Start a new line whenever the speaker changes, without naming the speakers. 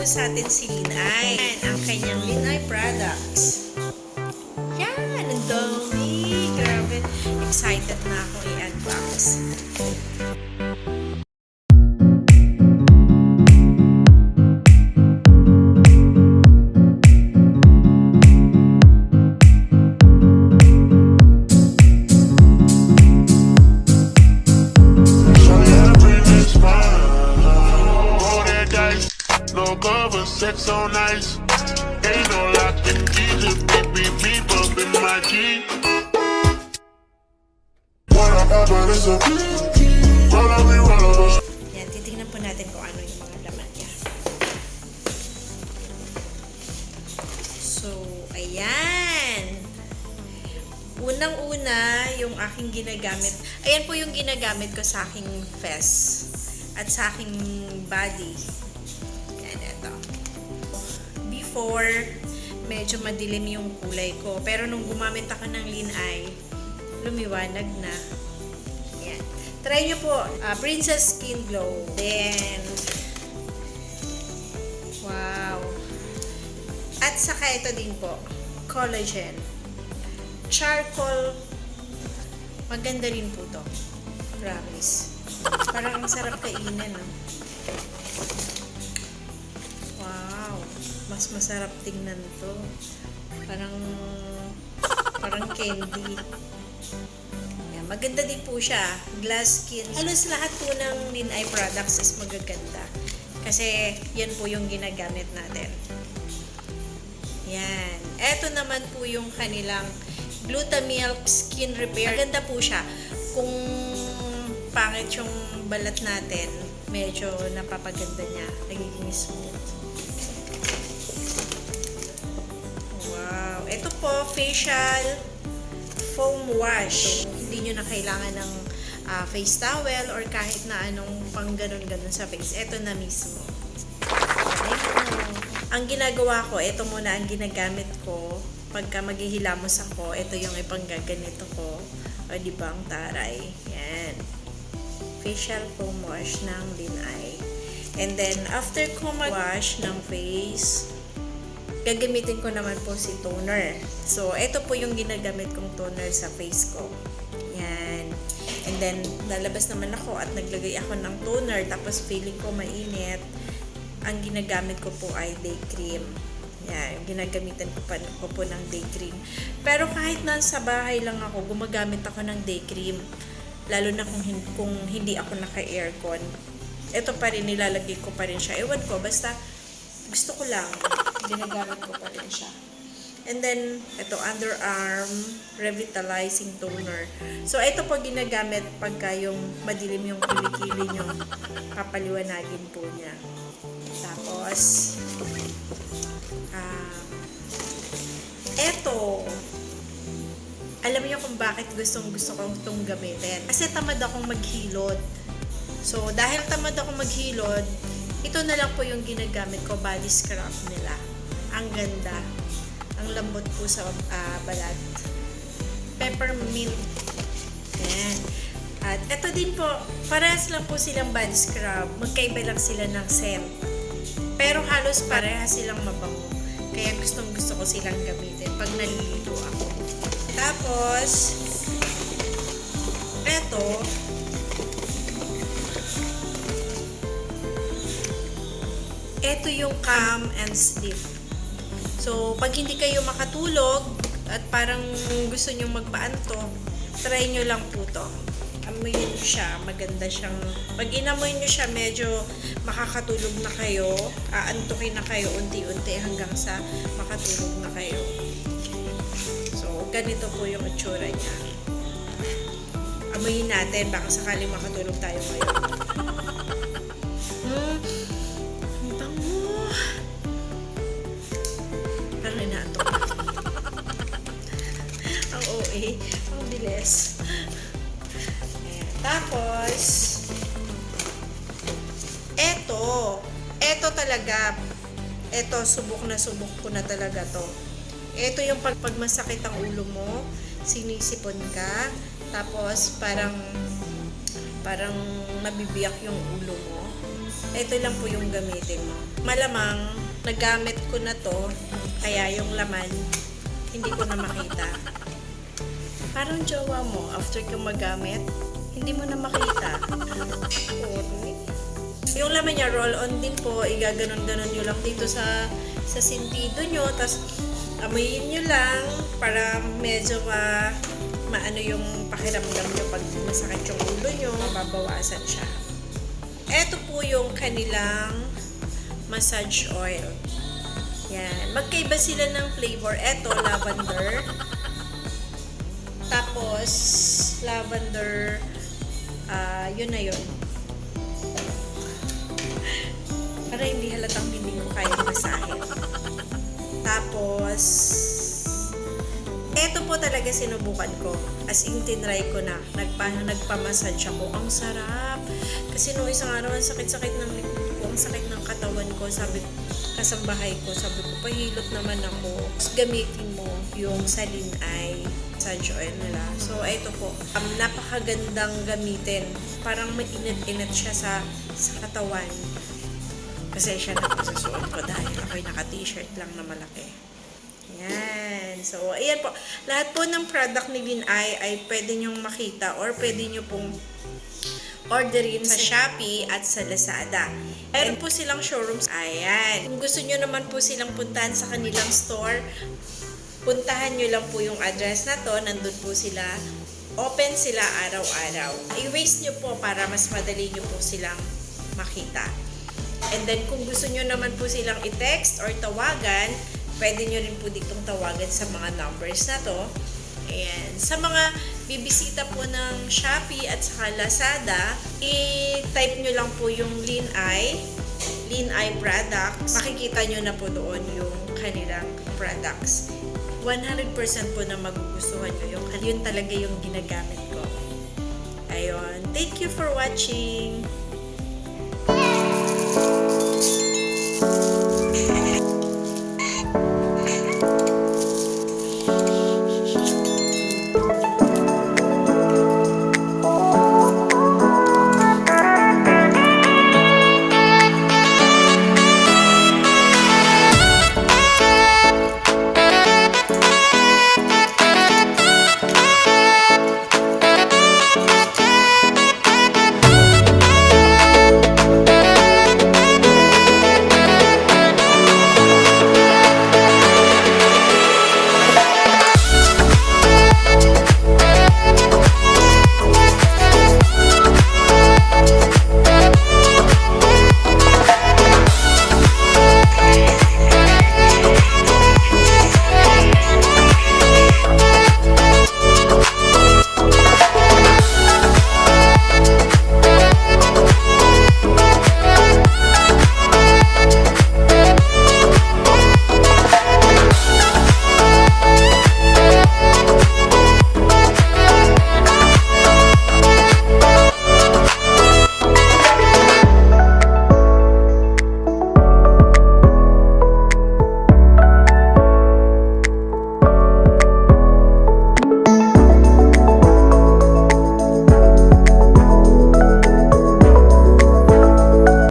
sa atin si LIN-AY. Ang kanyang LIN-AY products. Yan! Ang dami! Grabe! Excited na ako i-unbox.
Sex on ice, ain't no locking keys, baby, beep up in my G. What I got, but it's a roll on me, roll on.
Yan, titignan po natin kung ano yung mga laman niya. So, ayan. Unang-una, yung aking ginagamit. Ayan po yung ginagamit ko sa aking face at sa aking body. Yan, ito. Before, medyo madilim yung kulay ko. Pero nung gumamit ako ng LIN-AY, lumiwanag na. Yan. Try nyo po. Princess Skin Glow. Then, wow. At saka ito din po. Collagen. Charcoal. Maganda rin po to. Promise. Parang ang sarap kainin, no? Mas masarap tingnan to. Parang candy. Yan, maganda din po siya. Glass skin. Halos lahat po ng LIN-AY products is magaganda. Kasi yan po yung ginagamit natin. Yan. Eto naman po yung kanilang Glutamilk Skin Repair. Maganda po siya. Kung pangit yung balat natin, medyo napapaganda niya. Nagiging smooth. Ito po, facial foam wash. So, hindi nyo na kailangan ng face towel or kahit na anong pang ganun-ganun sa face. Ito na mismo. Ang ginagawa ko, ito muna ang ginagamit ko. Pagka maghihilamos ako, ito yung ipanggaganito ko. O, diba ang taray? Yan. Facial foam wash ng LIN-AY. And then, after ko mag-wash ng face, gagamitin ko naman po si toner. So, ito po yung ginagamit kong toner sa face ko. Yan. And then, lalabas naman ako at naglagay ako ng toner. Tapos, feeling ko mainit. Ang ginagamit ko po ay day cream. Yan. Ginagamitan ko po ng day cream. Pero kahit nasa bahay lang ako, gumagamit ako ng day cream. Lalo na kung hindi ako naka-aircon. Ito pa rin, nilalagay ko pa rin siya. Ewan ko, basta gusto ko lang. Ginagamit ko pa rin siya. And then, ito, underarm revitalizing toner. So, ito po ginagamit pagka yung madilim yung kilikili nyo. Papaliwanagin po niya. Tapos, ito, alam niyo kung bakit gusto ko itong gamitin. Kasi tamad akong maghilod. So, dahil tamad akong maghilod, ito na lang po yung ginagamit ko, body scrub nila. Ang ganda. Ang lambot po sa balat. Peppermint. Ayan. At ito din po, parehas lang po silang body scrub. Magkaiba lang sila ng scent. Pero halos parehas silang mabango. Kaya gustong gusto ko silang gamitin pag naliligo ako. Tapos, ito, ito yung calm and sleep. So, pag hindi kayo makatulog at parang gusto nyo magpaantok, try nyo lang po to. Amoyin nyo siya, maganda siyang, pag inamoy nyo siya, medyo makakatulog na kayo, aantukin na kayo unti-unti hanggang sa makatulog na kayo. So, ganito po yung itsura niya. Amoyin natin, baka sakaling makatulog tayo ngayon. Ang bilis. Ayan. Tapos, eto talaga, subok ko na talaga to. Eto yung pag masakit ang ulo mo, sinisipon ka, tapos parang parang mabibiyak yung ulo mo, ito lang po yung gamitin mo. Malamang, nagamit ko na to, kaya yung laman, hindi ko na makita. Parang jowa mo, after kang magamit, hindi mo na makita. Yung laman niya, roll-on din po, igaganon-ganon nyo lang dito sa sentido nyo, tapos amuyin nyo lang para medyo maano yung pakiramdam nyo pag masakit yung ulo nyo, mababawasan siya. Ito po yung kanilang massage oil. Yan. Magkaiba sila ng flavor. Ito, lavender. Tapos, lavender, yun na yun. Para hindi halatang hindi ko kaya masahin. Tapos, eto po talaga sinubukan ko. As in, tinry ko na. Nagpa-massage ako. Ang sarap. Kasi nung isang araw, ang sakit-sakit ng likod ko, ang sakit ng katawan ko. Sabi ko, kasambahay ko, sabi ko, pahilot naman ako. Gamitin mo yung sa LIN-AY massage oil nila. So, ito po. Napakagandang gamitin. Parang mainit-init siya sa katawan. Kasi siya na po sa suot ko dahil ako'y naka-t-shirt lang na malaki. Yan. So, ayan po. Lahat po ng product ni LIN-AY ay pwede nyong makita or pwede nyo pong orderin sa Shopee at sa Lazada. Meron po silang showrooms. Ayan. Kung gusto nyo naman po silang puntahan sa kanilang store, puntahan nyo lang po yung address na to. Nandun po sila. Open sila araw-araw. I-waste nyo po para mas madali nyo po silang makita. And then, kung gusto nyo naman po silang i-text or tawagan, pwede nyo rin po ditong tawagan sa mga numbers na to. Ayan. Sa mga bibisita po ng Shopee at saka Lazada, i-type nyo lang po yung LIN-AY products. Makikita nyo na po doon yung kanilang products. 100% po na magugustuhan nyo. Yun talaga yung ginagamit ko. Ayun. Thank you for watching.